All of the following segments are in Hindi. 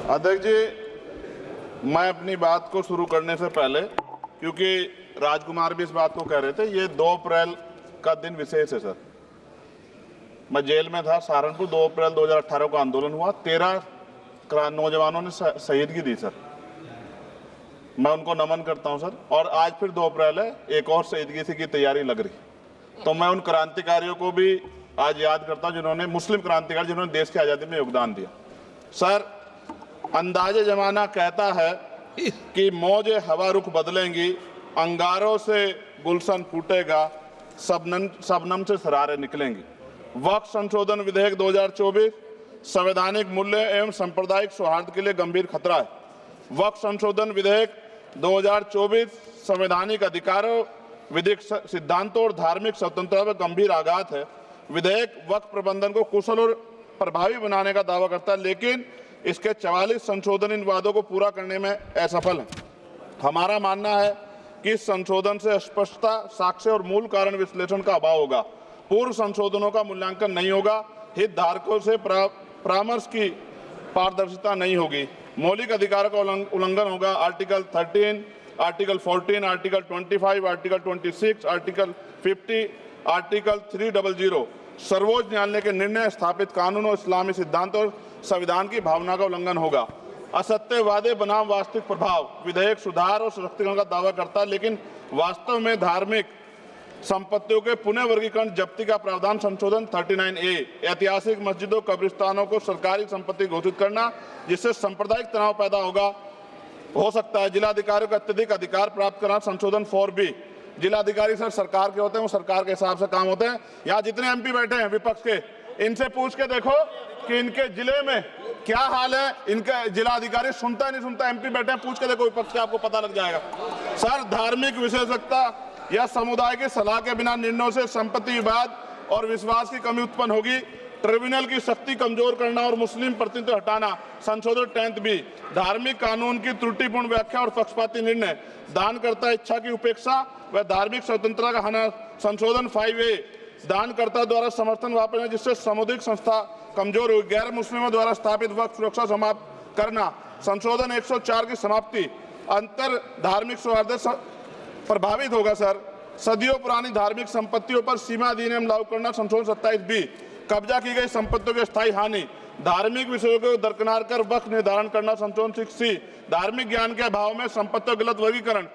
अध्यक्ष जी, मैं अपनी बात को शुरू करने से पहले, क्योंकि राजकुमार भी इस बात को कह रहे थे, ये 2 अप्रैल का दिन विशेष है सर। मैं जेल में था सहारनपुर, 2 अप्रैल 2018 को आंदोलन हुआ, 13 नौजवानों ने शहीदगी दी सर। मैं उनको नमन करता हूं सर। और आज फिर 2 अप्रैल है, एक और शहीदगी की तैयारी लग रही। तो मैं उन क्रांतिकारियों को भी आज याद करता हूं जिन्होंने, मुस्लिम क्रांतिकारी जिन्होंने देश की आज़ादी में योगदान दिया। सर, अंदाजे जमाना कहता है कि मौजे हवा रुख बदलेंगी, अंगारों से गुलशन फूटेगा, शबनम से सरारे निकलेंगी। वक्फ संशोधन विधेयक 2024 संवैधानिक मूल्य एवं सांप्रदायिक सौहार्द के लिए गंभीर खतरा है। वक्फ संशोधन विधेयक 2024 संवैधानिक अधिकारों, विधिक सिद्धांतों और धार्मिक स्वतंत्रता पर गंभीर आघात है। विधेयक वक्फ प्रबंधन को कुशल और प्रभावी बनाने का दावा करता है, लेकिन इसके 44 संशोधन इन वादों को पूरा करने में असफल है। हमारा मानना है कि इस संशोधन से स्पष्टता, साक्ष्य और मूल कारण विश्लेषण का अभाव होगा। पूर्व संशोधनों का मूल्यांकन नहीं होगा, हितधारकों से परामर्श की पारदर्शिता नहीं होगी, मौलिक अधिकारों का उल्लंघन होगा। Article 13, article 14, article 25, article 26, article 50, article 300 सर्वोच्च न्यायालय के निर्णय, स्थापित कानून और इस्लामी सिद्धांत और संविधान की भावना का उल्लंघन होगा। असत्य वादे बनाम वास्तविक प्रभाव, विधेयक सुधार और सशक्तिकरण का दावा करता है, लेकिन वास्तव में धार्मिक संपत्तियों के पुनः वर्गीकरण जब्ती का प्रावधान संशोधन 39A, ऐतिहासिक मस्जिदों, कब्रिस्तानों को सरकारी संपत्ति घोषित करना, जिससे सांप्रदायिक तनाव पैदा हो सकता है। जिलाधिकारियों को अत्यधिक अधिकार प्राप्त करना संशोधन 4B, जिलाधिकारी सर सरकार के होते हैं, वो सरकार के हिसाब से काम होते हैं। यहाँ जितने MP बैठे हैं विपक्ष के, इनसे पूछ के देखो कि इनके जिले में क्या हाल है। इनके जिलाधिकारी सुनता नहीं सुनता, MP बैठे हैं, पूछ के देखो विपक्ष के, आपको पता लग जाएगा। सर, धार्मिक विशेषज्ञता या समुदाय की सलाह के बिना निर्णयों से संपत्ति विवाद और विश्वास की कमी उत्पन्न होगी। ट्रिब्यूनल की शक्ति कमजोर करना और मुस्लिम प्रतिनिधित्व हटाना संशोधन 10B, धार्मिक कानून की त्रुटिपूर्ण व्याख्या और पक्षपाती निर्णय, दानकर्ता इच्छा की उपेक्षा व धार्मिक स्वतंत्रता का हनन संशोधन 5A, दानकर्ता द्वारा समर्थन वापस जिससे सामुदायिक संस्था कमजोर हुई, गैर मुस्लिमों द्वारा स्थापित वक्फ सुरक्षा समाप्त करना संशोधन 104 की समाप्ति, अंतर धार्मिक सौहार्द प्रभावित होगा। सर, सदियों पुरानी धार्मिक संपत्तियों पर सीमा अधिनियम लागू करना संशोधन 27B, कब्जा की गई संपत्तियों की स्थायी हानि, धार्मिक विषयों को दरकिनार कर वक्फ निर्धारण करना संशोधन 6C, धार्मिक ज्ञान के अभाव में संपत्तियों गलत वर्गीकरण,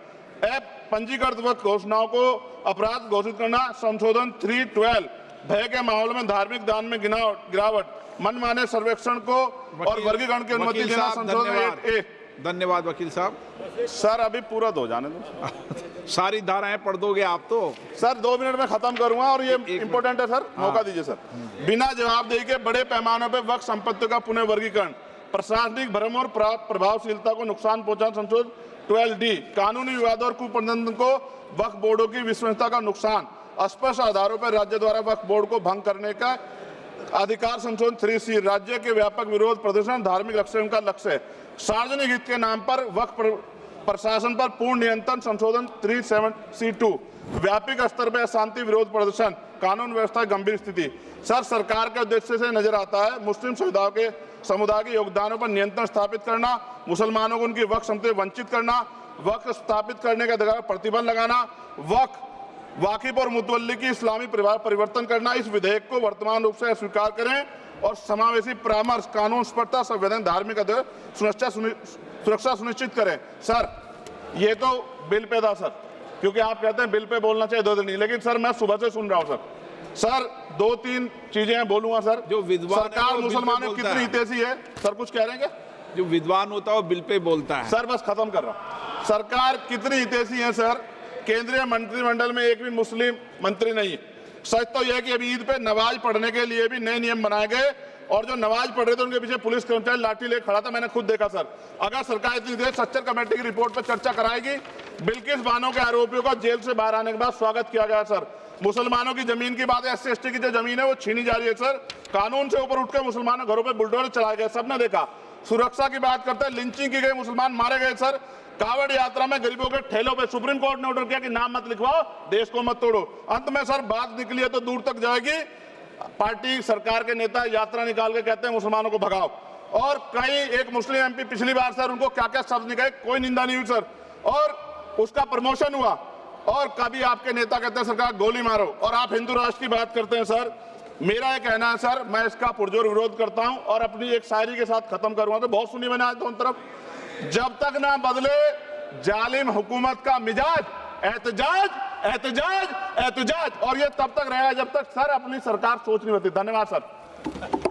पंजीकृत वक्फ घोषणाओं को अपराध घोषित करना संशोधन 312, भय के माहौल में धार्मिक दान में गिरावट, मनमाने सर्वेक्षण को और वर्गीकरण की अनुमति देना संशोधन 8A। धन्यवाद वकील साहब। सर, अभी पूरा दो जाने दो। सारी धाराएं पढ़ दोगे आप तो? सर, 2 मिनट में खत्म करूंगा और ये इंपॉर्टेंट है सर, मौका दीजिए सर। बिना जवाबदेही के बड़े पैमाने पर वक्फ संपत्तियों का पुनः वर्गीकरण, प्रशासनिक भ्रम और प्रभावशीलता को नुकसान पहुंचाना संशोधन 12D, कानूनी विवादों और कुप्रबंधन को वक्फ बोर्डों की विश्वसनीयता का नुकसान, अस्पष्ट आधारों पर राज्य द्वारा वक्फ बोर्ड को भंग करने का अधिकार संशोधन 3C, राज्य के व्यापक विरोध प्रदर्शन धार्मिक लक्ष्य का लक्ष्य, सार्वजनिक हित के नाम पर वक्फ प्रशासन पर पूर्ण नियंत्रण संशोधन 37C2, व्यापक स्तर पर अशांति विरोध प्रदर्शन, कानून व्यवस्था गंभीर स्थिति। सर, सरकार के उद्देश्य से नजर आता है मुस्लिम समुदाय के योगदानों पर नियंत्रण स्थापित करना, मुसलमानों को उनकी वक्फ संपत्ति वंचित करना, वक्फ स्थापित करने के अधिकार पर प्रतिबंध लगाना, वाकिफ और मुतवल्ली की इस्लामी परिवर्तन करना। इस विधेयक को वर्तमान रूप से स्वीकार करें और समावेशी परामर्श, कानून स्पष्टता, संवैधानिक धार्मिक सुरक्षा सुनिश्चित करें। सर, ये तो बिल पे था सर, क्योंकि आप कहते हैं बिल पे बोलना चाहिए 2 दिन नहीं, लेकिन सर मैं सुबह से सुन रहा हूँ सर 2-3 चीजें बोलूंगा सर। जो विद्वान सरकार मुसलमानों की कितनी हितैषी है सर, कुछ कह रहे हैं क्या? जो विद्वान होता है वो बिल पे बोलता है। सर बस खत्म कर रहा हूं। सरकार कितनी हितैषी है सर? केंद्रीय मंत्रिमंडल में एक भी मुस्लिम मंत्री नहीं है। सच तो यह है कि अभी ईद पे नमाज पढ़ने के लिए भी नए नियम बनाए गए और जो नमाज पढ़ रहे थे उनके पीछे पुलिस कर्मचारी लाठी ले खड़ा था, मैंने खुद देखा सर। अगर सरकार इतनी देर सच्चर कमेटी की रिपोर्ट पर चर्चा कराएगी, बिल्किस बानो के आरोपियों का जेल से बाहर आने के बाद स्वागत किया गया सर। मुसलमानों की जमीन की बात है, SC/ST की जो जमीन है वो छीनी जा रही है सर। कानून से ऊपर उठकर मुसलमानों घरों पर बुलडोजर चलाए गए, सबने देखा। सुरक्षा की बात करते हैं, लिंचिंग की गई, मुसलमान मारे गए सर। कावड़ यात्रा में गरीबों के ठेलों पे सुप्रीम कोर्ट ने ऑर्डर किया कि नाम मत लिखवाओ, देश को मत तोड़ो। अंत में सर बात निकली है तो दूर तक जाएगी। पार्टी सरकार के नेता यात्रा निकाल के कहते हैं मुसलमानों को भगाओ। और कई एक मुस्लिम एमपी पिछली बार सर उनको क्या क्या शब्द निकले, कोई निंदा नहीं हुई सर, और उसका प्रमोशन हुआ। और कभी आपके नेता कहते हैं सरकार गोली मारो, और आप हिंदू राष्ट्र की बात करते हैं सर। मेरा ये कहना है सर, मैं इसका पुरजोर विरोध करता हूं और अपनी एक शायरी के साथ खत्म करूंगा। तो बहुत सुनी मैंने आज दोनों तरफ, जब तक ना बदले जालिम हुकूमत का मिजाज, एहतजाज एहतजाज एहतजाज, और ये तब तक रहेगा जब तक सर अपनी सरकार सोच नहीं होती। धन्यवाद सर।